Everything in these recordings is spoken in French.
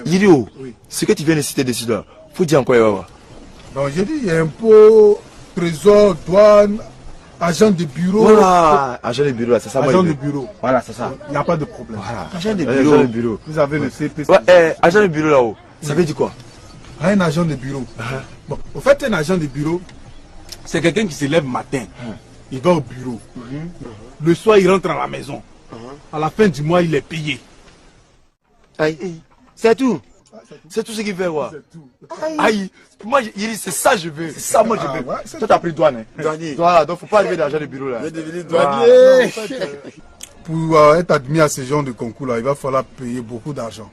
Irio, ce que tu viens de citer dessus là, faut dire encore. Donc j'ai dit, il y a impôt, trésor, douane, agent de bureau. Voilà, agent de bureau, c'est ça. Agent de bureau. Voilà, c'est ça. Il n'y a pas de problème. Voilà. Agent de bureau. Agent de bureau. Vous avez le CP. Ouais, agent de bureau là-haut, ça veut dire quoi? Un agent de bureau. Bon, au fait, un agent de bureau, c'est quelqu'un qui se lève matin. Il va au bureau. Le soir, il rentre à la maison. À la fin du mois, il est payé. C'est tout. C'est tout ce qu'il fait, ouais. Aïe, moi, c'est ça je veux. C'est ça, moi, je veux. Toi, t'as pris douane. Douanier. Voilà, donc faut pas arriver dans l'agent de bureau là. Je vais devenir douanier. Pour être admis à ce genre de concours-là, il va falloir payer beaucoup d'argent.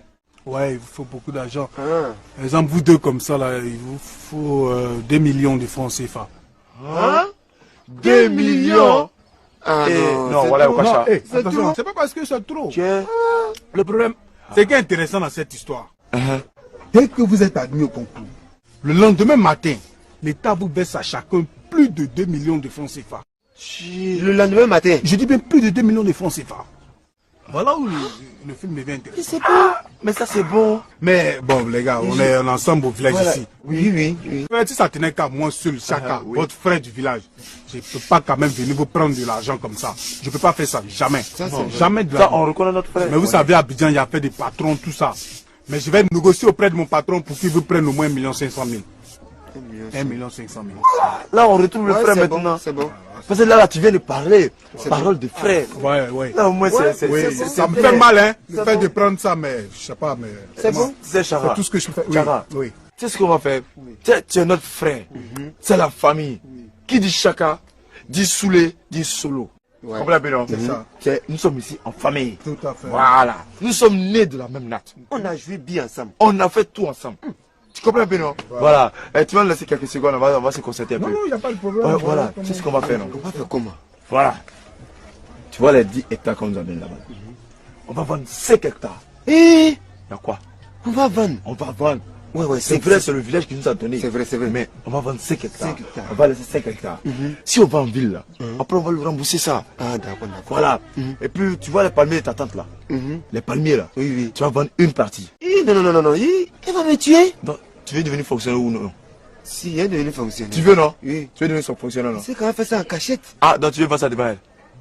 Ouais, il vous faut beaucoup d'argent. Par exemple, vous deux comme ça, là, il vous faut 2 millions de francs CFA. 2 millions? Non, voilà, c'est trop. C'est pas parce que c'est trop. Le problème, c'est qui est intéressant dans cette histoire. Dès que vous êtes admis au concours, le lendemain matin, l'État vous baisse à chacun plus de 2 millions de francs CFA. Le lendemain matin. Je dis bien plus de 2 millions de francs CFA. Voilà où le film devient intéressant. Mais ça c'est bon. Mais bon, les gars, on est ensemble au village ici. Oui. Si ça tenait qu'à moi seul, chacun, votre frère du village, je ne peux pas quand même venir vous prendre de l'argent comme ça. Je ne peux pas faire ça, jamais. Jamais de ça, on reconnaît notre frère. Mais vous savez, à Abidjan, il y a fait des patrons, tout ça. Mais je vais négocier auprès de mon patron pour qu'il vous prenne au moins 1 500 000. 1 500 000. Là, on retrouve le frère maintenant. C'est bon. Parce que là, tu viens de parler. Parole de frère. Ouais. Là, au moins, ça me fait mal, hein, le fait de prendre ça, mais je sais pas, mais... C'est bon. C'est Chara. C'est tout ce que je fais. Chara. Oui. Tu sais ce qu'on va faire? Tu es notre frère. C'est la famille. Qui dit Chaka, dit Soulé, dit Solo. Comprenez bien? C'est ça. Nous sommes ici en famille. Tout à fait. Voilà. Nous sommes nés de la même natte. On a joué bien ensemble. On a fait tout ensemble. Tu comprends bien, non? Voilà. Tu vas me laisser quelques secondes, on va se concentrer un peu. Non, il n'y a pas de problème. Voilà. C'est ce qu'on va faire, non? On va faire comment? Voilà. Tu vois les 10 hectares qu'on nous a donnés là-bas. On va vendre 5 hectares. Il y a quoi? On va vendre. On va vendre. Ouais, c'est vrai, c'est le village qui nous a donné. C'est vrai. Mais on va vendre 5 hectares. On va laisser 5 hectares. Si on va en ville, là, après on va lui rembourser ça. D'accord. Voilà. Et puis, tu vois les palmiers de ta tante là. Les palmiers là. Oui. Tu vas vendre une partie. Non. Il va me tuer. Donc, tu veux devenir fonctionnaire ou non? Si, il est devenu fonctionnaire. Tu veux, non? Oui. Tu veux devenir fonctionnaire, non? C'est quand on fait ça en cachette. Donc tu veux vendre ça devant elle?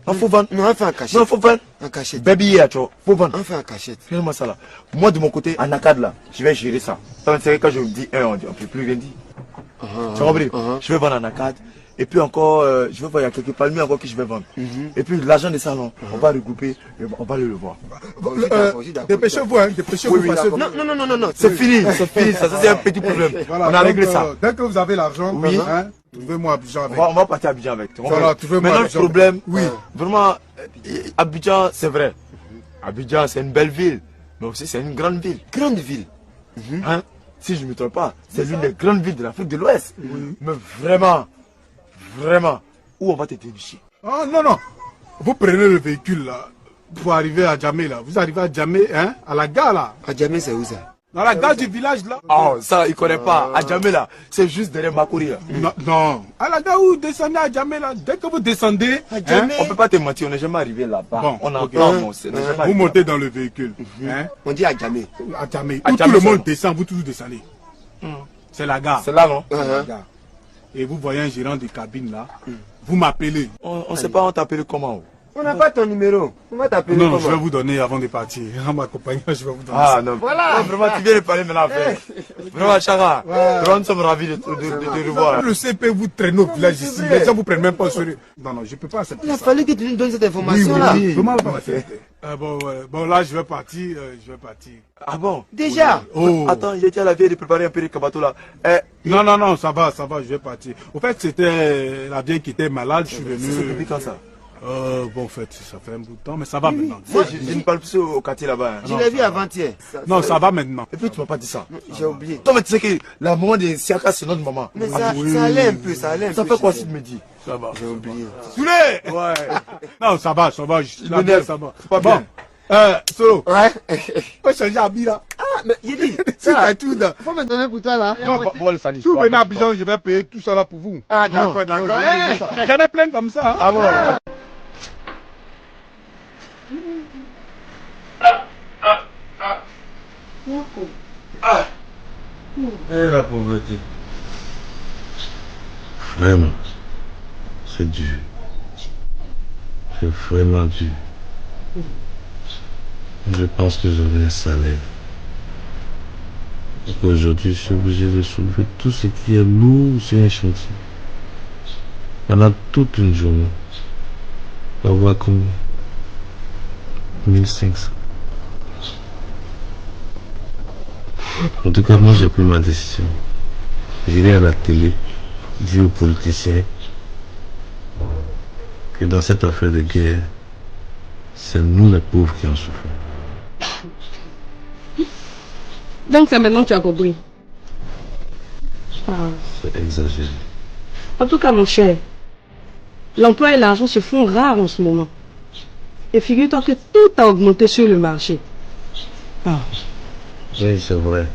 Non, faut vendre. Non, on fait en cachette. Non, faut vendre. En cachette. Baby, faut vendre. On fait en cachette. Fais-moi ça là. Moi, de mon côté, en ACAD là, je vais gérer ça. C'est quand je vous dis on ne peut plus rien dire. Tu as compris? Je vais vendre en ACAD. Et puis encore, je vais voir, il y a quelques palmiers encore que je vais vendre. Et puis l'argent des salons, on va regrouper et on va le voir. Dépêchez-vous, dépêchez-vous. Non. C'est fini, ça c'est un petit problème. Voilà, on a réglé ça. Dès que vous avez l'argent, trouvez-moi Abidjan avec. On va partir à Abidjan avec. Voilà, maintenant le problème, oui. Vraiment, Abidjan, c'est vrai. Abidjan, c'est une belle ville, mais aussi c'est une grande ville. Grande ville. Si je ne me trompe pas, c'est l'une des grandes villes de l'Afrique de l'Ouest. Mais vraiment, où on va te dénicher? Non. Vous prenez le véhicule là, pour arriver à Djamé là. Vous arrivez à Djamé, à la gare là. À Djamé, c'est où ça? Dans la gare du village là. Ça, il ne connaît pas. À Djamé là, c'est juste derrière Makouri là. Non. À la gare où vous descendez à Djamé là, dès que vous descendez, on ne peut pas te mentir, on n'est jamais arrivé là-bas. Bon, on entend, vous montez dans le véhicule. On dit à Djamé. À Djamé. Où tout le monde descend, vous tous descendez. C'est la gare. C'est là, non? Et vous voyez un gérant de cabine là, vous m'appelez. On ne sait pas, on t'appelle comment? On n'a pas ton numéro. On va t'appeler. Non, je vais vous donner avant de partir. En m'accompagnant, je vais vous donner. Non. Voilà. Vraiment, tu viens de parler maintenant. Vraiment, Chara. Nous sommes ravis de te revoir. Le CP vous traîne au village ici. Les gens vous prennent même pas au sérieux. Non, je ne peux pas accepter ça. Il a fallu que tu nous donnes cette information là. Oui. Comment on va faire? Bon, là, je vais partir. Ah bon? Déjà? Attends, il était à la vieille de préparer un peu de kabato là. Non, ça va, je vais partir. Au fait, c'était la vieille qui était malade. Je suis venu. C'est depuis quand ça? Bon, en fait, ça fait un bout de temps, mais ça va maintenant. Moi, je ne parle plus au quartier là-bas. Je l'ai vu avant-hier. Non, ça va maintenant. Et puis, tu m'as pas dit ça. J'ai oublié. Toi, mais tu sais que la maman de Siaka, c'est notre maman. Mais ça allait un peu, Ça fait quoi si tu me dis? Ça va. J'ai oublié. Soulé! Ouais. Non, ça va. Ça va. C'est pas bien. Solo. Ouais. Faut changer habit là. Mais il dit. Ça, tout là. Faut me donner pour toi là. Non, bon, le salut. Si vous venez à Abidjan, je vais payer tout ça là pour vous. D'accord. J'en ai plein comme ça. Ah bon? Et la pauvreté. Vraiment, c'est dur. C'est vraiment dur. Je pense que je vais un salaire. Et qu'aujourd'hui, je suis obligé de soulever tout ce qui est lourd sur un chantier. Pendant toute une journée. On va voir combien 1500. En tout cas, moi, j'ai pris ma décision. J'irai à la télé, dire aux politiciens que dans cette affaire de guerre, c'est nous les pauvres qui en souffrons. Donc c'est maintenant que tu as compris. C'est exagéré. En tout cas, mon cher, l'emploi et l'argent se font rares en ce moment. Et figure-toi que tout a augmenté sur le marché. Oui, c'est vrai.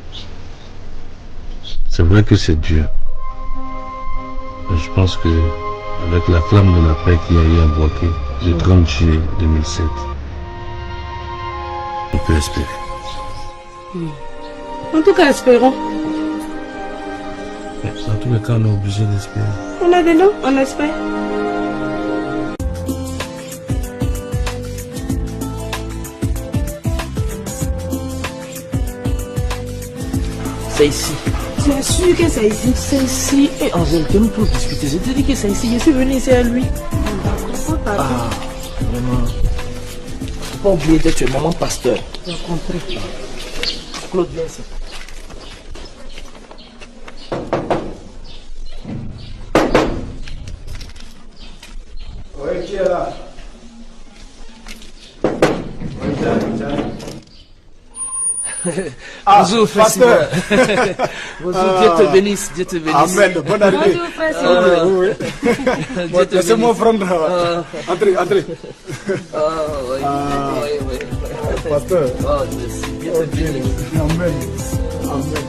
C'est vrai que c'est dur. Mais je pense que avec la flamme de la paix qui a eu à Boaké le 30 juillet 2007, on peut espérer. En tout cas, espérons. Dans tous les cas, on est obligé d'espérer. On a des noms, on espère. C'est ici. Tu es sûr que c'est ici? C'est ici. Et Angèle, que nous pouvons discuter. Je te dis que c'est ici. Je suis venu ici à lui. Ah, vraiment. Faut pas oublier que tu es maman pasteur. J'ai compris. Claude, viens ici. Oui, qui est là? Bonjour, frère pasteur. Simon. Bonjour, Dieu te bénisse. Dieu te bénisse. Amen, bonne arrivée. Bonjour, frère Simon. Oui, oui. Dieu te Laissez-moi bénisse. prendre. Entrez, entrez. Oui. Pasteur. Oh, merci. Dieu te bénisse. Amen. Amen.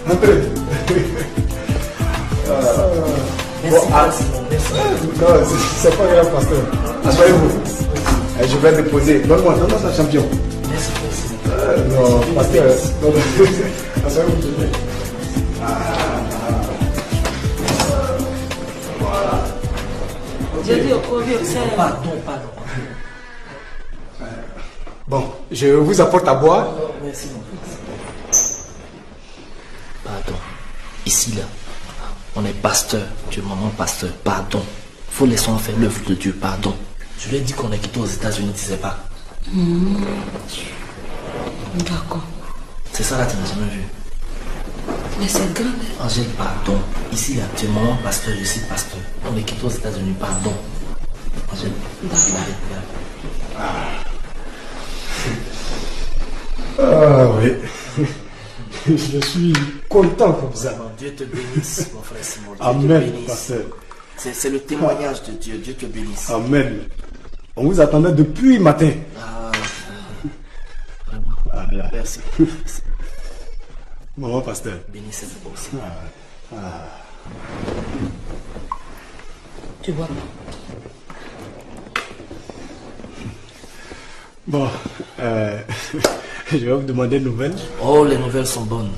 Entrez. Merci, Bon, frère Simon. Merci. Non, c'est pas grave, pasteur. Asseyez-vous. Je vais déposer. Donne-moi ça, champion. Merci, frère Simon. Non, pasteur. Non, asseyez-vous. J'ai dit au vieux, c'est... Pardon. Bon, je vous apporte à boire. Merci, mon fils. Pardon. Ici, là, on est pasteur. Tu es maman pasteur. Pardon. Faut laisser faire l'œuvre de Dieu. Pardon. Je lui ai dit qu'on est quitté aux États-Unis, tu sais pas. D'accord. C'est ça là, tu n'as jamais vu. Mais c'est grave. Angèle, pardon. Ici, là, tu es maman pasteur, je suis pasteur. On est quitté aux États-Unis. Pardon. Angèle. Ah oui. Je suis content comme ça. Dieu te bénisse, mon frère Simon. Dieu te Amen, bénisse. pasteur. C'est le témoignage de Dieu. Dieu te bénisse. Amen. On vous attendait depuis matin. Merci. Maman, pasteur. Bénissez-vous aussi. Tu vois. Bon, je vais vous demander une nouvelle. Oh, les nouvelles sont bonnes.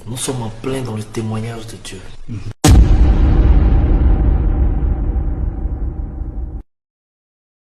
Nous sommes en plein dans le témoignage de Dieu.